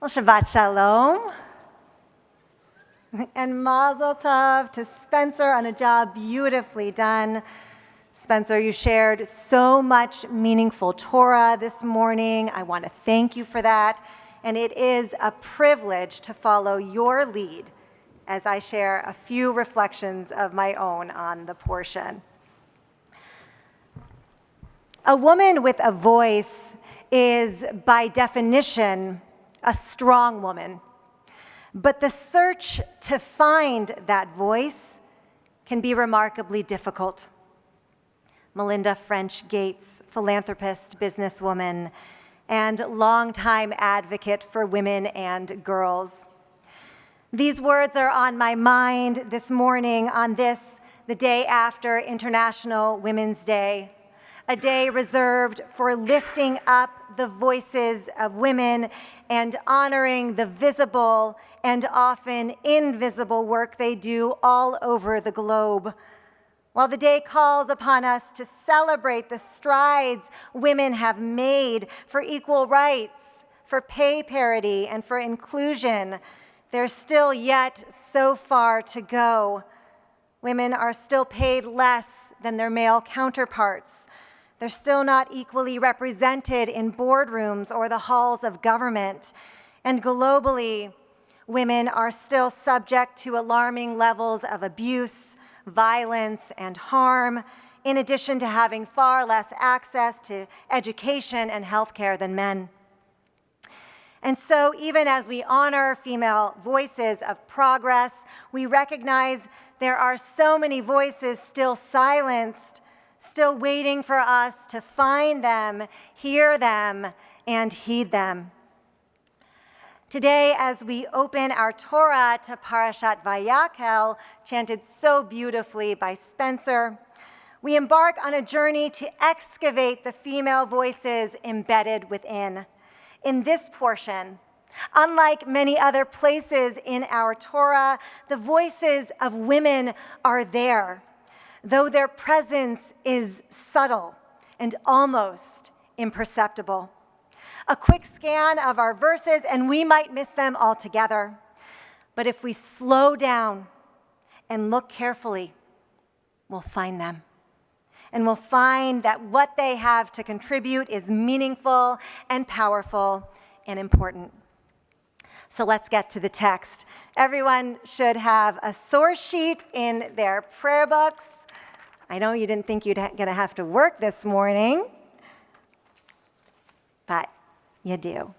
Well, Shabbat Shalom. And Mazel Tov to Spencer on a job beautifully done. Spencer, you shared so much meaningful Torah this morning. I want to thank you for that. And it is a privilege to follow your lead as I share a few reflections of my own on the portion. A woman with a voice is, by definition, a strong woman. But the search to find that voice can be remarkably difficult. Melinda French Gates, philanthropist, businesswoman, and longtime advocate for women and girls. These words are on my mind this morning on this, the day after International Women's Day, a day reserved for lifting up the voices of women and honoring the visible and often invisible work they do all over the globe. While the day calls upon us to celebrate the strides women have made for equal rights, for pay parity, and for inclusion, there's still yet so far to go. Women are still paid less than their male counterparts. They're still not equally represented in boardrooms or the halls of government. And globally, women are still subject to alarming levels of abuse, violence, and harm, in addition to having far less access to education and healthcare than men. And so, even as we honor female voices of progress, we recognize there are so many voices still silenced, still waiting for us to find them, hear them, and heed them. Today, as we open our Torah to Parashat Vayakhel, chanted so beautifully by Spencer, we embark on a journey to excavate the female voices embedded within. In this portion, unlike many other places in our Torah, the voices of women are there, though their presence is subtle and almost imperceptible. A quick scan of our verses, and we might miss them altogether. But if we slow down and look carefully, we'll find them. And we'll find that what they have to contribute is meaningful and powerful and important. So let's get to the text. Everyone should have a source sheet in their prayer books. I know you didn't think you're going to have to work this morning, but you do.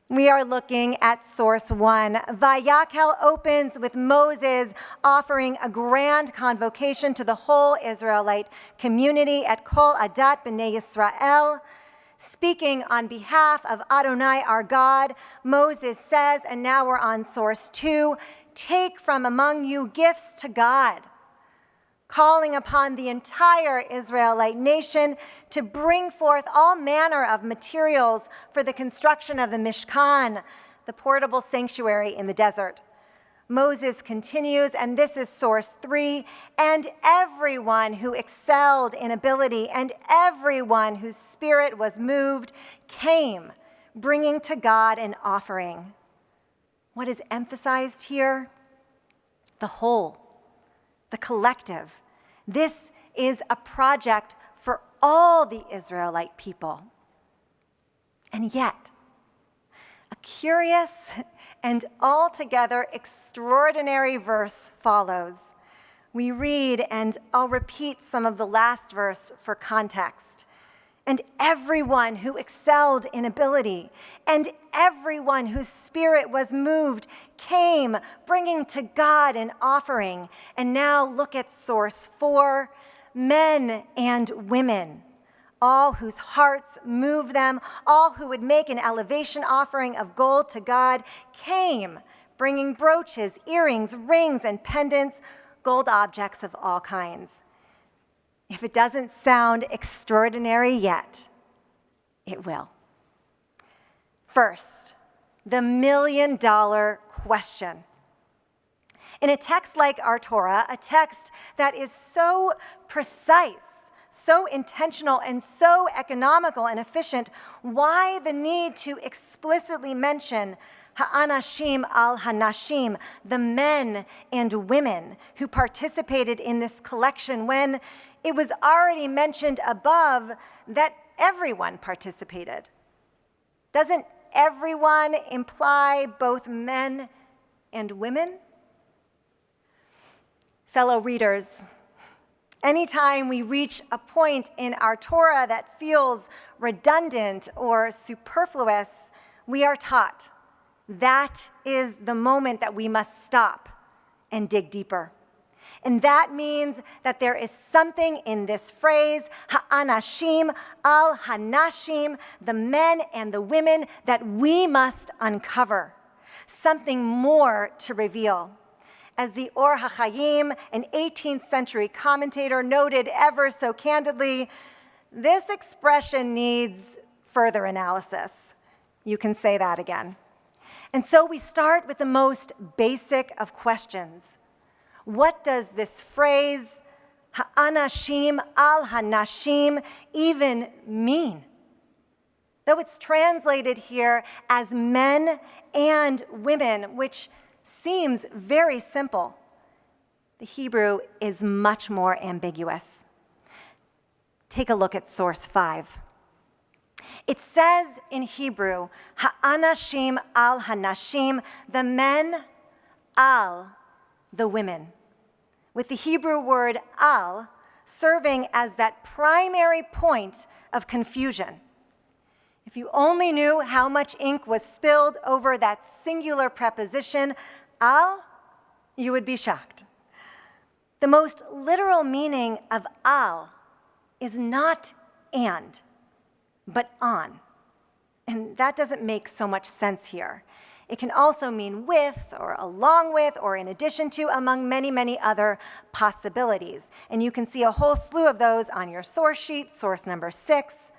We are looking at source 1. Vayakhel opens with Moses offering a grand convocation to the whole Israelite community at Kol Adat B'nai Yisrael. Speaking on behalf of Adonai our God, Moses says, and now we're on source 2, take from among you gifts to God, calling upon the entire Israelite nation to bring forth all manner of materials for the construction of the Mishkan, the portable sanctuary in the desert. Moses continues, and this is source 3, and everyone who excelled in ability and everyone whose spirit was moved came, bringing to God an offering. What is emphasized here? The whole. The collective. This is a project for all the Israelite people. And yet, a curious and altogether extraordinary verse follows. We read, and I'll repeat some of the last verse for context. And everyone who excelled in ability, and everyone whose spirit was moved came, bringing to God an offering. And now look at source 4, men and women, all whose hearts moved them, all who would make an elevation offering of gold to God, came, bringing brooches, earrings, rings, and pendants, gold objects of all kinds. If it doesn't sound extraordinary yet, it will. First, the million-dollar question. In a text like our Torah, a text that is so precise, so intentional and so economical and efficient, why the need to explicitly mention ha'anashim al hanashim, the men and women who participated in this collection, when it was already mentioned above that everyone participated? Doesn't everyone imply both men and women? Fellow readers, anytime we reach a point in our Torah that feels redundant or superfluous, we are taught that is the moment that we must stop and dig deeper. And that means that there is something in this phrase, ha'anashim al hanashim, the men and the women, that we must uncover, something more to reveal. As the Or HaChaim, an 18th century commentator, noted ever so candidly, this expression needs further analysis. You can say that again. And so we start with the most basic of questions. What does this phrase, ha'anashim al hanashim, even mean? Though it's translated here as men and women, which seems very simple, the Hebrew is much more ambiguous. Take a look at source 5. It says in Hebrew, ha'anashim al hanashim, the men al, the women, with the Hebrew word al serving as that primary point of confusion. If you only knew how much ink was spilled over that singular preposition, al, you would be shocked. The most literal meaning of al is not and, but on. And that doesn't make so much sense here. It can also mean with, or along with, or in addition to, among many, many other possibilities. And you can see a whole slew of those on your source sheet, source number 6.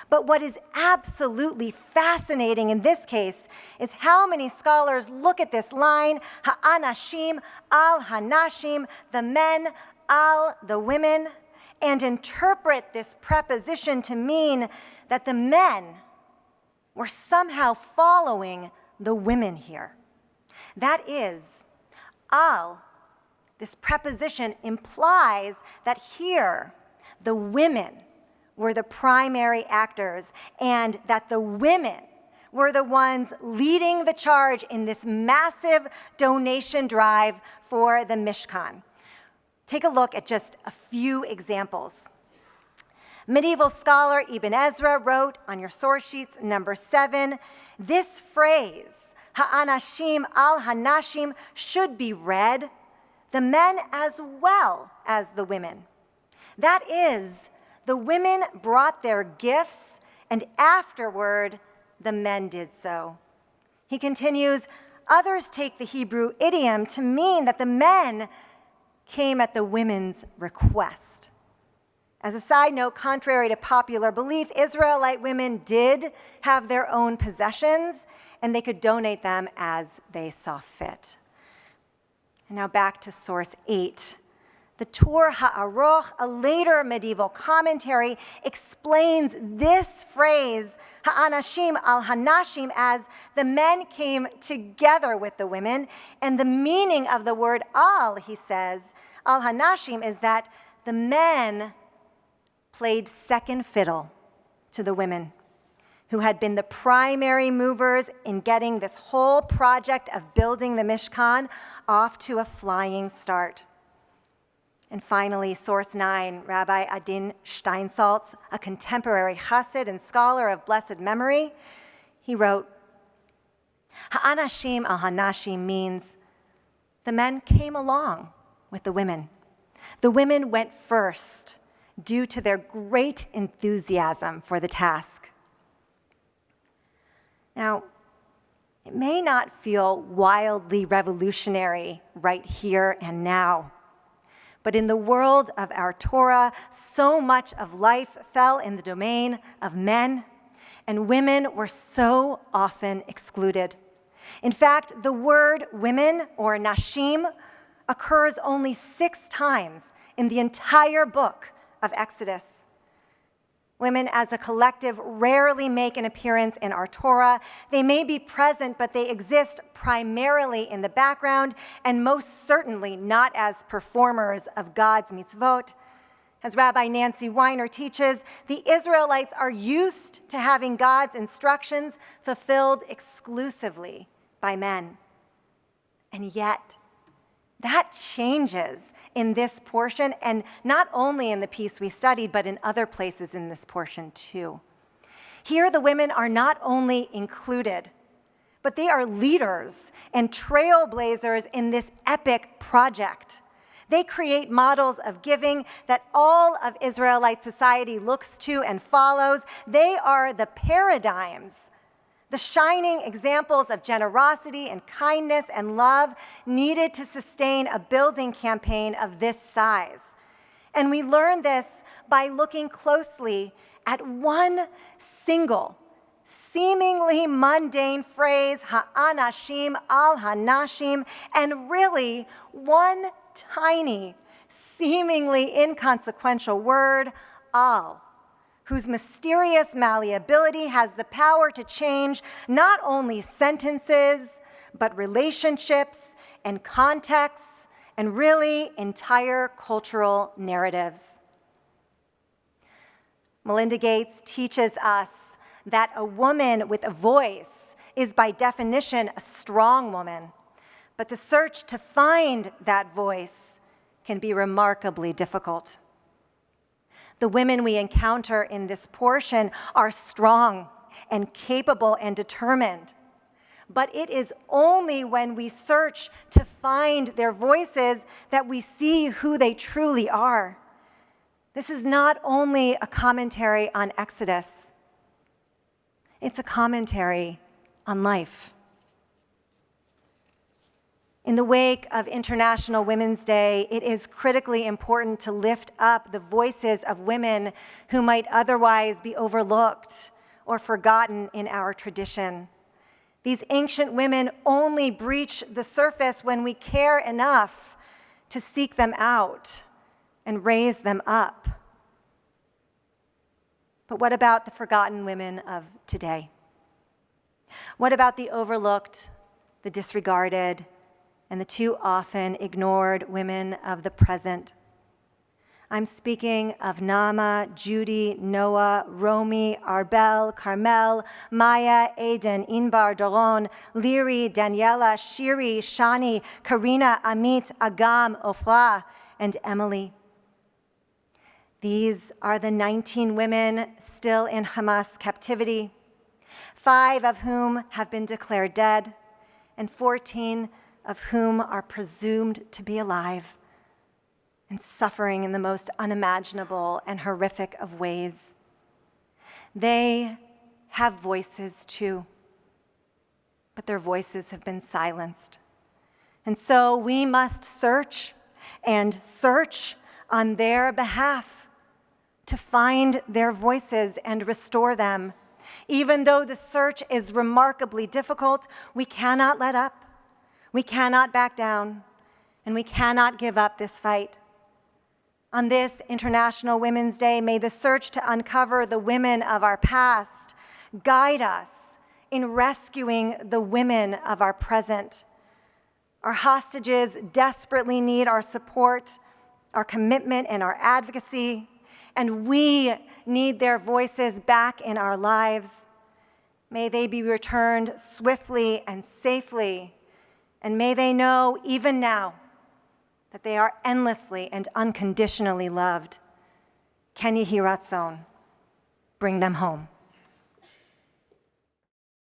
But what is absolutely fascinating in this case is how many scholars look at this line, ha'anashim al hanashim, the men al the women, and interpret this preposition to mean that the men were somehow following the women here. That is, al, this preposition implies that here the women were the primary actors and that the women were the ones leading the charge in this massive donation drive for the Mishkan. Take a look at just a few examples. Medieval scholar Ibn Ezra wrote on your source sheets, number 7, this phrase, ha'anashim al hanashim, should be read, the men as well as the women. That is, the women brought their gifts, and afterward, the men did so. He continues, others take the Hebrew idiom to mean that the men came at the women's request. As a side note, contrary to popular belief, Israelite women did have their own possessions, and they could donate them as they saw fit. And now back to source 8. The Tur Ha'aroch, a later medieval commentary, explains this phrase, ha'anashim al hanashim, as the men came together with the women. And the meaning of the word al, he says, al hanashim, is that the men played second fiddle to the women, who had been the primary movers in getting this whole project of building the Mishkan off to a flying start. And finally, source 9, Rabbi Adin Steinsaltz, a contemporary chassid and scholar of blessed memory, he wrote, ha'anashim al hanashim means the men came along with the women. The women went first due to their great enthusiasm for the task. Now, it may not feel wildly revolutionary right here and now, but in the world of our Torah, so much of life fell in the domain of men, and women were so often excluded. In fact, the word women, or nashim, occurs only 6 times in the entire book of Exodus. Women as a collective rarely make an appearance in our Torah. They may be present, but they exist primarily in the background and most certainly not as performers of God's mitzvot. As Rabbi Nancy Weiner teaches, the Israelites are used to having God's instructions fulfilled exclusively by men. And yet, that changes in this portion, and not only in the piece we studied, but in other places in this portion too. Here, the women are not only included, but they are leaders and trailblazers in this epic project. They create models of giving that all of Israelite society looks to and follows. They are the paradigms, the shining examples of generosity and kindness and love needed to sustain a building campaign of this size. And we learn this by looking closely at one single, seemingly mundane phrase, ha'anashim al hanashim, and really one tiny, seemingly inconsequential word, al, whose mysterious malleability has the power to change not only sentences, but relationships and contexts, and really entire cultural narratives. Melinda Gates teaches us that a woman with a voice is by definition a strong woman, but the search to find that voice can be remarkably difficult. The women we encounter in this portion are strong and capable and determined. But it is only when we search to find their voices that we see who they truly are. This is not only a commentary on Exodus, it's a commentary on life. In the wake of International Women's Day, it is critically important to lift up the voices of women who might otherwise be overlooked or forgotten in our tradition. These ancient women only breach the surface when we care enough to seek them out and raise them up. But what about the forgotten women of today? What about the overlooked, the disregarded, and the too often ignored women of the present? I'm speaking of Naama, Judy, Noah, Romy, Arbel, Carmel, Maya, Aiden, Inbar, Doron, Liri, Daniela, Shiri, Shani, Karina, Amit, Agam, Ofra, and Emily. These are the 19 women still in Hamas captivity, 5 of whom have been declared dead, and 14 of whom are presumed to be alive and suffering in the most unimaginable and horrific of ways. They have voices too, but their voices have been silenced. And so we must search and search on their behalf to find their voices and restore them. Even though the search is remarkably difficult, we cannot let up. We cannot back down, and we cannot give up this fight. On this International Women's Day, may the search to uncover the women of our past guide us in rescuing the women of our present. Our hostages desperately need our support, our commitment, and our advocacy, and we need their voices back in our lives. May they be returned swiftly and safely, and may they know, even now, that they are endlessly and unconditionally loved. Ken Yehi Ratzon, bring them home.